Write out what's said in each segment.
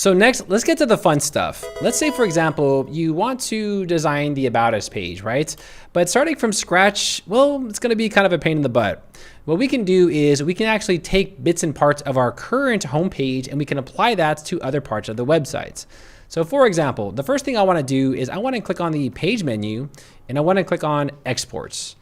So next, let's get to the fun stuff. Let's say, for example, you want to design the About Us page, right? But starting from scratch, well, it's gonna be kind of a pain in the butt. What we can do is we can actually take bits and parts of our current homepage and we can apply that to other parts of the website. So for example, the first thing I wanna do is I wanna click on the page menu and I wanna click on exports.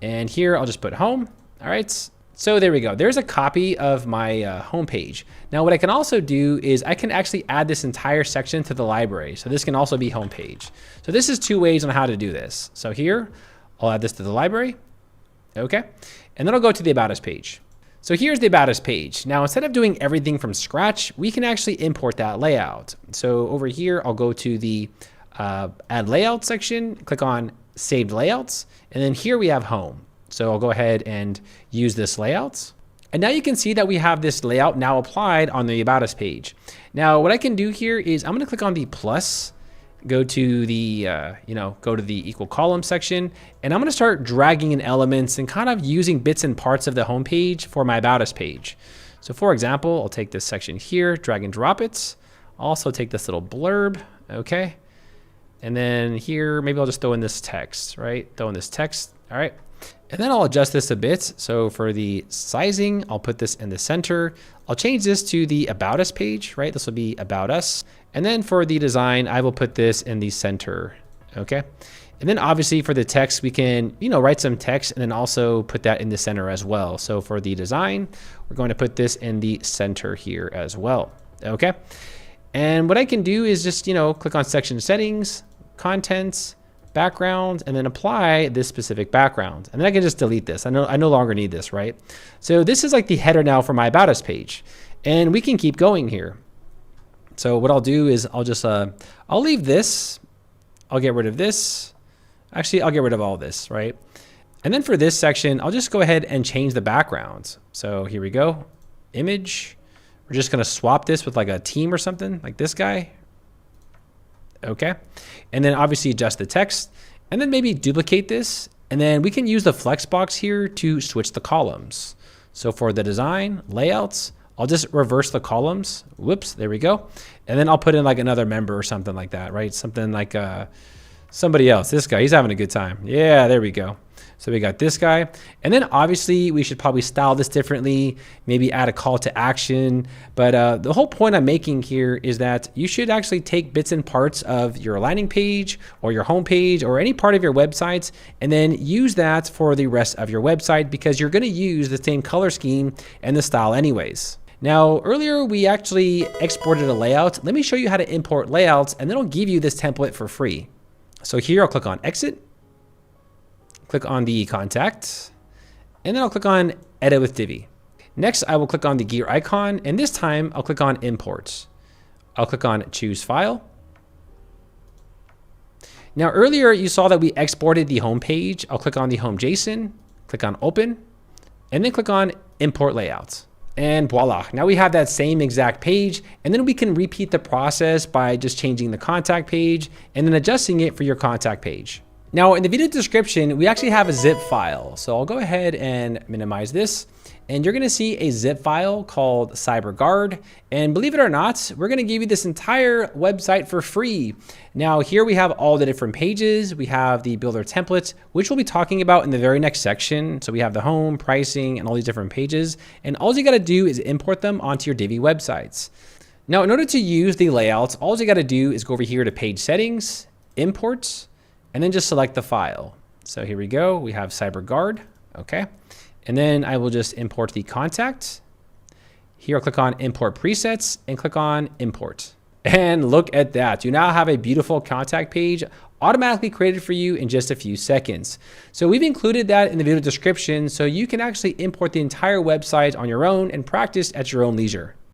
And here I'll just put home, all right? So there we go. There's a copy of my homepage. Now what I can also do is I can actually add this entire section to the library. So this can also be homepage. So this is two ways on how to do this. So here, I'll add this to the library. Okay. And then I'll go to the About Us page. So here's the About Us page. Now instead of doing everything from scratch, we can actually import that layout. So over here, I'll go to the Add Layout section, click on Saved Layouts, and then here we have Home. So I'll go ahead and use this layout. And now you can see that we have this layout now applied on the About Us page. Now what I can do here is I'm gonna click on the plus, go to the, go to the equal column section, and I'm gonna start dragging in elements and kind of using bits and parts of the home page for my About Us page. So for example, I'll take this section here, drag and drop it. I'll also take this little blurb, okay? And then here, maybe I'll just throw in this text, right? Throw in this text, all right? And then I'll adjust this a bit. So for the sizing, I'll put this in the center. I'll change this to the About Us page, right? This will be About Us. And then for the design, I will put this in the center, okay? And then obviously for the text, we can, write some text and then also put that in the center as well. So for the design, we're going to put this in the center here as well, okay? And what I can do is just, click on section settings, contents, background, and then apply this specific background. And then I can just delete this. I no longer need this, right? So this is like the header now for my About Us page. And we can keep going here. So what I'll do is I'll just, I'll leave this. I'll get rid of this. Actually, I'll get rid of all this, right? And then for this section, I'll just go ahead and change the background. So here we go, image. We're just gonna swap this with like a team or something, like this guy. Okay, and then obviously adjust the text and then maybe duplicate this. And then we can use the Flexbox here to switch the columns. So for the design layouts, I'll just reverse the columns. Whoops, there we go. And then I'll put in like another member or something like that, right? Something like somebody else. This guy, he's having a good time. Yeah, there we go. So we got this guy. And then obviously we should probably style this differently, maybe add a call to action. But the whole point I'm making here is that you should actually take bits and parts of your landing page or your home page or any part of your websites and then use that for the rest of your website because you're gonna use the same color scheme and the style anyways. Now, earlier we actually exported a layout. Let me show you how to import layouts and then I'll give you this template for free. So here I'll click on Exit. Click on the contact, and then I'll click on Edit with Divi. Next, I will click on the gear icon, and this time I'll click on Import. I'll click on Choose File. Now earlier you saw that we exported the home page. I'll click on the home JSON, click on Open, and then click on Import Layouts. And voila, now we have that same exact page, and then we can repeat the process by just changing the contact page and then adjusting it for your contact page. Now in the video description, we actually have a zip file. So I'll go ahead and minimize this and you're gonna see a zip file called CyberGuard. And believe it or not, we're gonna give you this entire website for free. Now here we have all the different pages. We have the builder templates, which we'll be talking about in the very next section. So we have the home, pricing, and all these different pages. And all you gotta do is import them onto your Divi websites. Now in order to use the layouts, all you gotta do is go over here to page settings, imports, and then just select the file. So here we go, we have CyberGuard, okay? And then I will just import the contact. Here I'll click on Import Presets and click on Import. And look at that, you now have a beautiful contact page automatically created for you in just a few seconds. So we've included that in the video description so you can actually import the entire website on your own and practice at your own leisure.